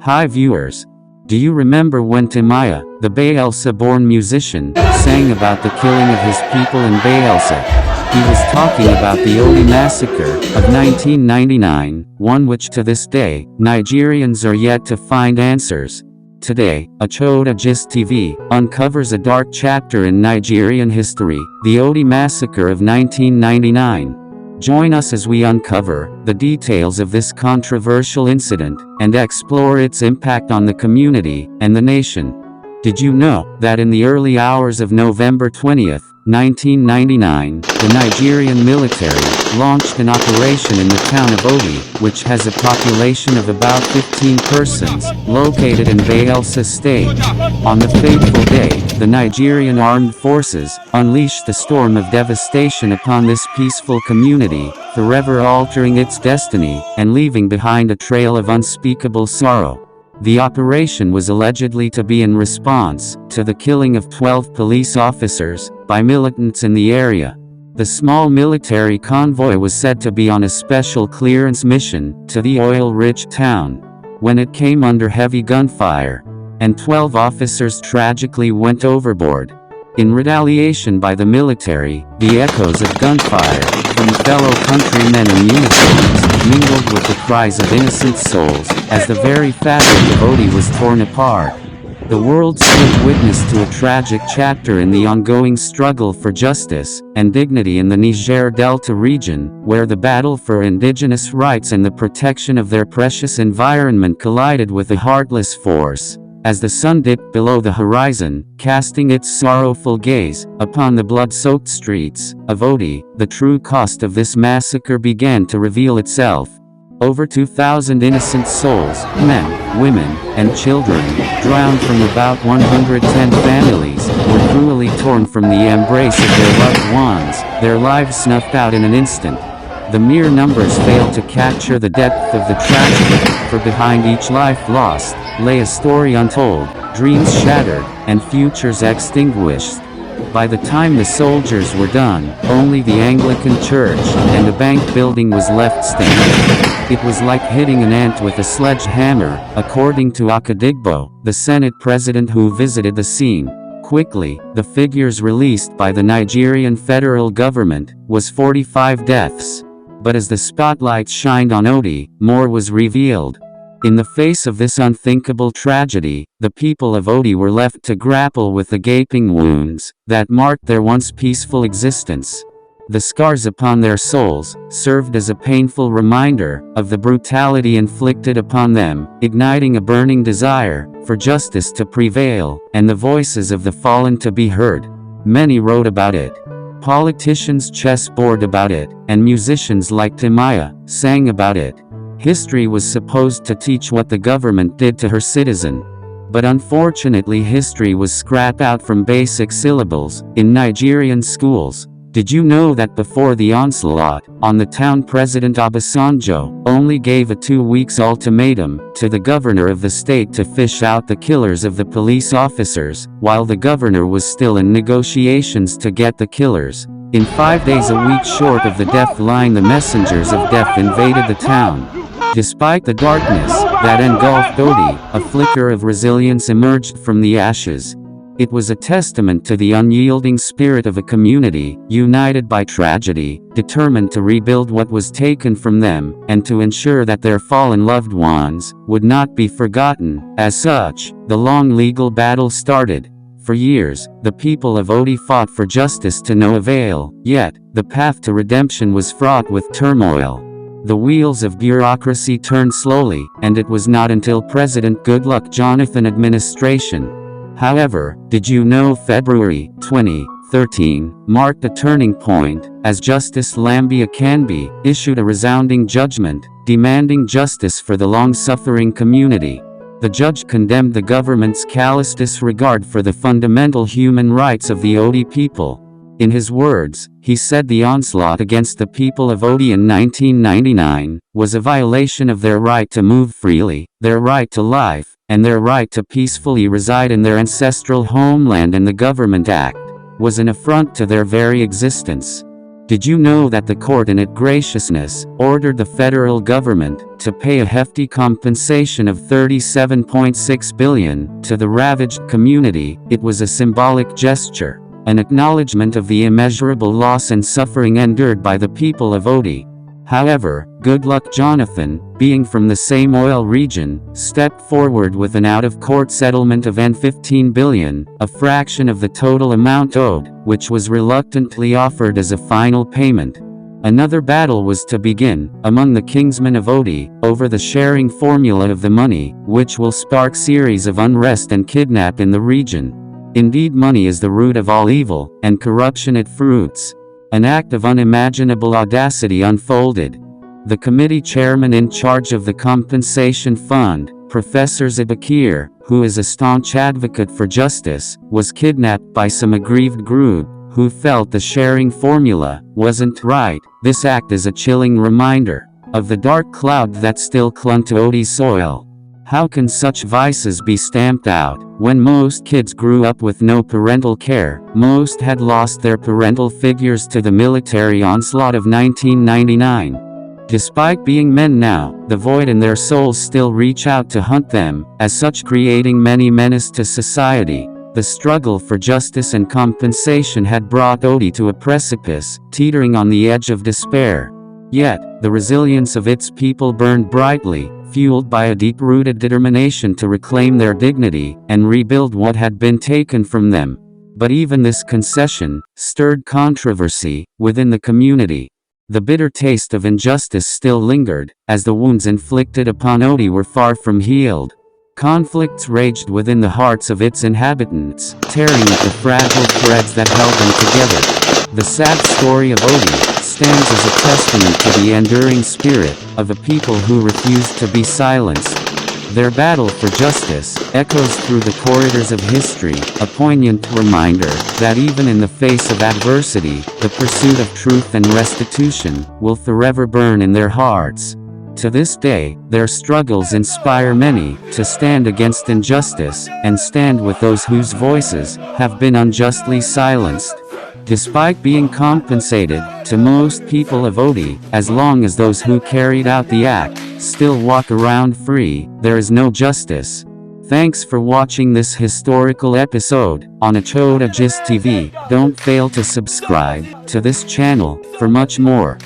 Hi viewers. Do you remember when Timaya, the Bayelsa-born musician, sang about the killing of his people in Bayelsa? He was talking about the Odi Massacre of 1999, one which to this day, Nigerians are yet to find answers. Today, Achoda Gist TV uncovers a dark chapter in Nigerian history, the Odi Massacre of 1999. Join us as we uncover the details of this controversial incident and explore its impact on the community and the nation. Did you know that in the early hours of November 20th, 1999, the Nigerian military launched an operation in the town of Odi, which has a population of about 15 persons, located in Bayelsa State. On the fateful day, the Nigerian armed forces unleashed a storm of devastation upon this peaceful community, forever altering its destiny and leaving behind a trail of unspeakable sorrow. The operation was allegedly to be in response to the killing of 12 police officers by militants in the area. The small military convoy was said to be on a special clearance mission to the oil-rich town when it came under heavy gunfire, and 12 officers tragically went overboard. In retaliation by the military, the echoes of gunfire from fellow countrymen in uniforms mingled with the cries of innocent souls, as the very fabric of Odi was torn apart. The world stood witness to a tragic chapter in the ongoing struggle for justice and dignity in the Niger Delta region, where the battle for indigenous rights and the protection of their precious environment collided with a heartless force. As the sun dipped below the horizon, casting its sorrowful gaze upon the blood-soaked streets of Odi, the true cost of this massacre began to reveal itself. Over 2,000 innocent souls, men, women, and children, drowned from about 110 families, were cruelly torn from the embrace of their loved ones, their lives snuffed out in an instant. The mere numbers failed to capture the depth of the tragedy, for behind each life lost lay a story untold, dreams shattered, and futures extinguished. By the time the soldiers were done, only the Anglican church and a bank building was left standing. It was like hitting an ant with a sledgehammer, according to Achoda, the Senate president who visited the scene. Quickly, the figures released by the Nigerian federal government was 45 deaths. But as the spotlight shined on Odi, more was revealed. In the face of this unthinkable tragedy, the people of Odi were left to grapple with the gaping wounds that marked their once peaceful existence. The scars upon their souls served as a painful reminder of the brutality inflicted upon them, igniting a burning desire for justice to prevail and the voices of the fallen to be heard. Many wrote about it. Politicians chessboard about it, and musicians like Timaya sang about it. History was supposed to teach what the government did to her citizen. But unfortunately history was scrapped out from basic syllables in Nigerian schools. Did you know that before the onslaught on the town, President Obasanjo only gave a 2 weeks ultimatum to the governor of the state to fish out the killers of the police officers, while the governor was still in negotiations to get the killers? In 5 days, a week short of the death line, the messengers of death invaded the town. Despite the darkness that engulfed Odi, a flicker of resilience emerged from the ashes. It was a testament to the unyielding spirit of a community, united by tragedy, determined to rebuild what was taken from them, and to ensure that their fallen loved ones would not be forgotten. As such, the long legal battle started. For years, the people of Odi fought for justice to no avail, yet, the path to redemption was fraught with turmoil. The wheels of bureaucracy turned slowly, and it was not until President Goodluck Jonathan administration. However, did you know February 2013 marked a turning point, as Justice Lambia Kanbi issued a resounding judgment, demanding justice for the long-suffering community. The judge condemned the government's callous disregard for the fundamental human rights of the Odi people. In his words, he said the onslaught against the people of Odi in 1999 was a violation of their right to move freely, their right to life, and their right to peacefully reside in their ancestral homeland, and the Government Act was an affront to their very existence. Did you know that the court in its graciousness ordered the federal government to pay a hefty compensation of $37.6 billion to the ravaged community? It was a symbolic gesture, an acknowledgement of the immeasurable loss and suffering endured by the people of Odi. However, Goodluck Jonathan, being from the same oil region, stepped forward with an out-of-court settlement of $15 billion, a fraction of the total amount owed, which was reluctantly offered as a final payment. Another battle was to begin, among the kingsmen of Odi, over the sharing formula of the money, which will spark series of unrest and kidnap in the region. Indeed, money is the root of all evil, and corruption it fruits. An act of unimaginable audacity unfolded. The committee chairman in charge of the compensation fund, Professor Zibakir, who is a staunch advocate for justice, was kidnapped by some aggrieved group who felt the sharing formula wasn't right. This act is a chilling reminder of the dark cloud that still clung to Odi's soil. How can such vices be stamped out, when most kids grew up with no parental care? Most had lost their parental figures to the military onslaught of 1999. Despite being men now, the void in their souls still reach out to hunt them, as such creating many menace to society. The struggle for justice and compensation had brought Odi to a precipice, teetering on the edge of despair. Yet, the resilience of its people burned brightly, fueled by a deep-rooted determination to reclaim their dignity and rebuild what had been taken from them. But even this concession stirred controversy within the community. The bitter taste of injustice still lingered, as the wounds inflicted upon Odi were far from healed. Conflicts raged within the hearts of its inhabitants, tearing at the fragile threads that held them together. The sad story of Odi stands as a testament to the enduring spirit of a people who refused to be silenced. Their battle for justice echoes through the corridors of history, a poignant reminder that even in the face of adversity, the pursuit of truth and restitution will forever burn in their hearts. To this day, their struggles inspire many to stand against injustice and stand with those whose voices have been unjustly silenced. Despite being compensated, to most people of Odi, as long as those who carried out the act still walk around free, there is no justice. Thanks for watching this historical episode on Achoda Gist TV. Don't fail to subscribe to this channel for much more.